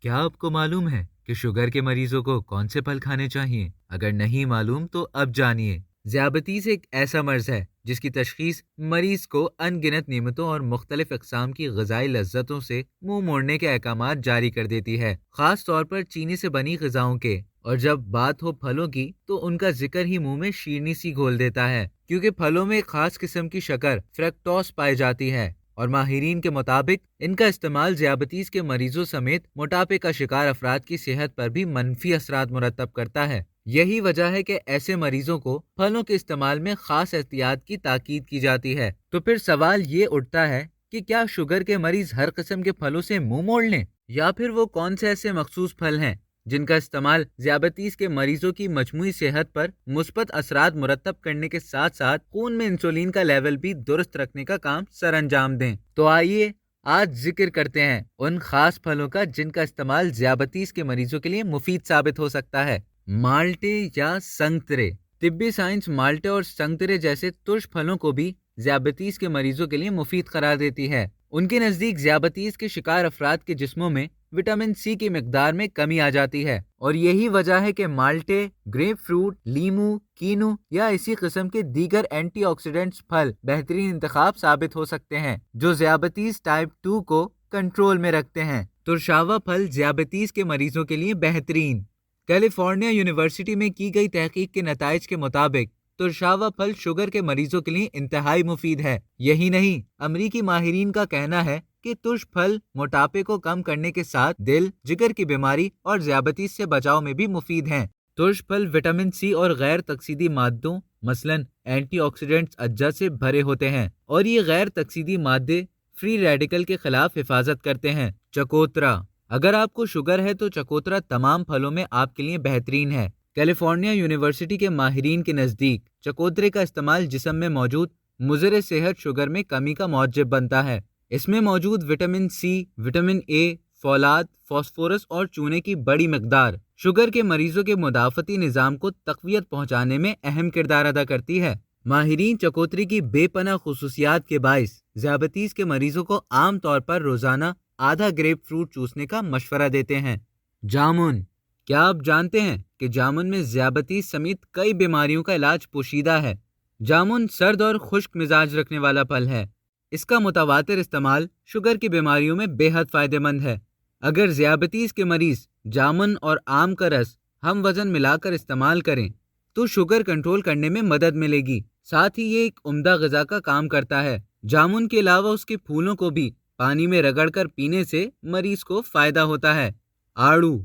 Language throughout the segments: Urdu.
کیا آپ کو معلوم ہے کہ شوگر کے مریضوں کو کون سے پھل کھانے چاہیے؟ اگر نہیں معلوم تو اب جانیے۔ ذیابیطیز ایک ایسا مرض ہے جس کی تشخیص مریض کو ان گنت نعمتوں اور مختلف اقسام کی غذائی لذتوں سے منہ موڑنے کے احکامات جاری کر دیتی ہے، خاص طور پر چینی سے بنی غذاؤں کے۔ اور جب بات ہو پھلوں کی تو ان کا ذکر ہی منہ میں شیرنی سی گھول دیتا ہے، کیونکہ پھلوں میں ایک خاص قسم کی شکر فریکٹوز پائی جاتی ہے، اور ماہرین کے مطابق ان کا استعمال ذیابیطیز کے مریضوں سمیت موٹاپے کا شکار افراد کی صحت پر بھی منفی اثرات مرتب کرتا ہے۔ یہی وجہ ہے کہ ایسے مریضوں کو پھلوں کے استعمال میں خاص احتیاط کی تاکید کی جاتی ہے۔ تو پھر سوال یہ اٹھتا ہے کہ کیا شوگر کے مریض ہر قسم کے پھلوں سے منہ موڑ لیں، یا پھر وہ کون سے ایسے مخصوص پھل ہیں جن کا استعمال ذیابیطیز کے مریضوں کی مجموعی صحت پر مثبت اثرات مرتب کرنے کے ساتھ ساتھ خون میں انسولین کا لیول بھی درست رکھنے کا کام سر انجام دیں۔ تو آئیے آج ذکر کرتے ہیں ان خاص پھلوں کا جن کا استعمال ذیابیطیز کے مریضوں کے لیے مفید ثابت ہو سکتا ہے۔ مالٹے یا سنگترے۔ طبی سائنس مالٹے اور سنگترے جیسے ترش پھلوں کو بھی ذیابیطیز کے مریضوں کے لیے مفید قرار دیتی ہے۔ ان کے نزدیک ذیابیطیز کے شکار افراد کے جسموں میں وٹامن سی کی مقدار میں کمی آ جاتی ہے، اور یہی وجہ ہے کہ مالٹے، گریپ فروٹ، لیمو، کینو یا اسی قسم کے دیگر اینٹی آکسیڈنٹس پھل بہترین انتخاب ثابت ہو سکتے ہیں جو ذیابیطیز ٹائپ 2 کو کنٹرول میں رکھتے ہیں۔ ترشاوا پھل ذیابیطیز کے مریضوں کے لیے بہترین۔ کیلیفورنیا یونیورسٹی میں کی گئی تحقیق کے نتائج کے مطابق ترشاوا پھل شوگر کے مریضوں کے لیے انتہائی مفید ہے۔ یہی نہیں، امریکی ماہرین کا کہنا ہے کہ ترش پھل موٹاپے کو کم کرنے کے ساتھ دل، جگر کی بیماری اور ذیابیطیز سے بچاؤ میں بھی مفید ہیں۔ ترش پھل وٹامن سی اور غیر تکسیدی مادوں مثلاً اینٹی آکسیڈنٹس اجزاء سے بھرے ہوتے ہیں، اور یہ غیر تکسیدی مادے فری ریڈیکل کے خلاف حفاظت کرتے ہیں۔ چکوترا۔ اگر آپ کو شوگر ہے تو چکوترا تمام پھلوں میں آپ کے لیے بہترین ہے۔ کیلیفورنیا یونیورسٹی کے ماہرین کے نزدیک چکوترے کا استعمال جسم میں موجود مضر صحت شوگر میں کمی کا موجب بنتا ہے۔ اس میں موجود وٹامن سی، وٹامن اے، فولاد، فاسفورس اور چونے کی بڑی مقدار شوگر کے مریضوں کے مدافعتی نظام کو تقویت پہنچانے میں اہم کردار ادا کرتی ہے۔ ماہرین چکوترے کی بے پناہ خصوصیات کے باعث ذیابیطیز کے مریضوں کو عام طور پر روزانہ آدھا گریپ فروٹ چوسنے کا مشورہ دیتے ہیں۔ جامن۔ کیا آپ جانتے ہیں کہ جامن میں ذیابیطیز سمیت کئی بیماریوں کا علاج پوشیدہ ہے؟ جامن سرد اور خشک مزاج رکھنے والا پھل ہے۔ اس کا متواتر استعمال شوگر کی بیماریوں میں بے حد فائدہ مند ہے۔ اگر ذیابیطیز کے مریض جامن اور آم کا رس ہم وزن ملا کر استعمال کریں تو شوگر کنٹرول کرنے میں مدد ملے گی۔ ساتھ ہی یہ ایک عمدہ غذا کا کام کرتا ہے۔ جامن کے علاوہ اس کے پھولوں کو بھی پانی میں رگڑ کر پینے سے مریض کو فائدہ ہوتا ہے۔ آڑو۔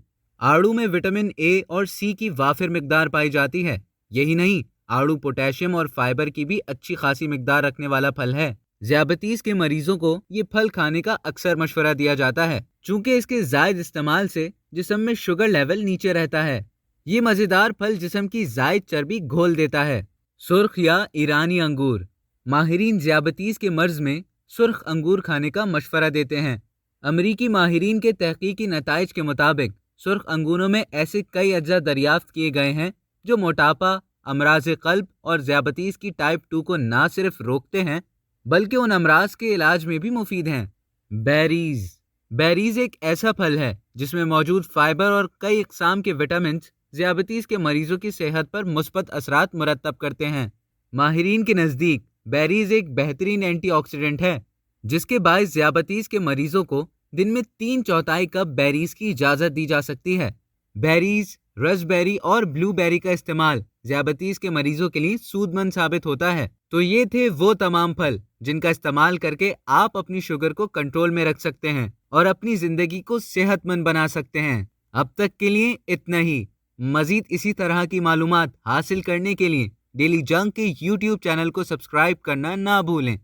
آڑو میں وٹامن اے اور سی کی وافر مقدار پائی جاتی ہے۔ یہی نہیں، آڑو پوٹیشیم اور فائبر کی بھی اچھی خاصی مقدار رکھنے والا پھل ہے۔ ذیابیطیز کے مریضوں کو یہ پھل کھانے کا اکثر مشورہ دیا جاتا ہے، چونکہ اس کے زائد استعمال سے جسم میں شوگر لیول نیچے رہتا ہے۔ یہ مزیدار پھل جسم کی زائد چربی گھول دیتا ہے۔ سرخ یا ایرانی انگور۔ ماہرین ذیابیطیز کے مرض میں سرخ انگور کھانے کا مشورہ دیتے ہیں۔ امریکی ماہرین کے تحقیقی نتائج کے مطابق سرخ انگوروں میں ایسے کئی اجزاء دریافت کیے گئے ہیں جو موٹاپا، امراض قلب اور ذیابیطیز کی ٹائپ 2 کو نہ صرف روکتے ہیں بلکہ ان امراض کے علاج میں بھی مفید ہیں۔ بیریز۔ بیریز ایک ایسا پھل ہے جس میں موجود فائبر اور کئی اقسام کے وٹامنز ذیابیطیز کے مریضوں کی صحت پر مثبت اثرات مرتب کرتے ہیں۔ ماہرین کے نزدیک بیریز ایک بہترین اینٹی آکسیڈنٹ ہے جس کے باعث ذیابیطیز کے مریضوں کو دن میں 3/4 کپ بیریز کی اجازت دی جا سکتی ہے۔ بیریز، رس بیری اور بلو بیری کا استعمال ذیابیطیز کے مریضوں کے لیے سود مند ثابت ہوتا ہے۔ تو یہ تھے وہ تمام پھل جن کا استعمال کر کے آپ اپنی شوگر کو کنٹرول میں رکھ سکتے ہیں اور اپنی زندگی کو صحت مند بنا سکتے ہیں۔ اب تک کے لیے اتنا ہی۔ مزید اسی طرح کی معلومات حاصل کرنے کے لیے ڈیلی جنک کے یوٹیوب چینل کو سبسکرائب کرنا نہ بھولیں۔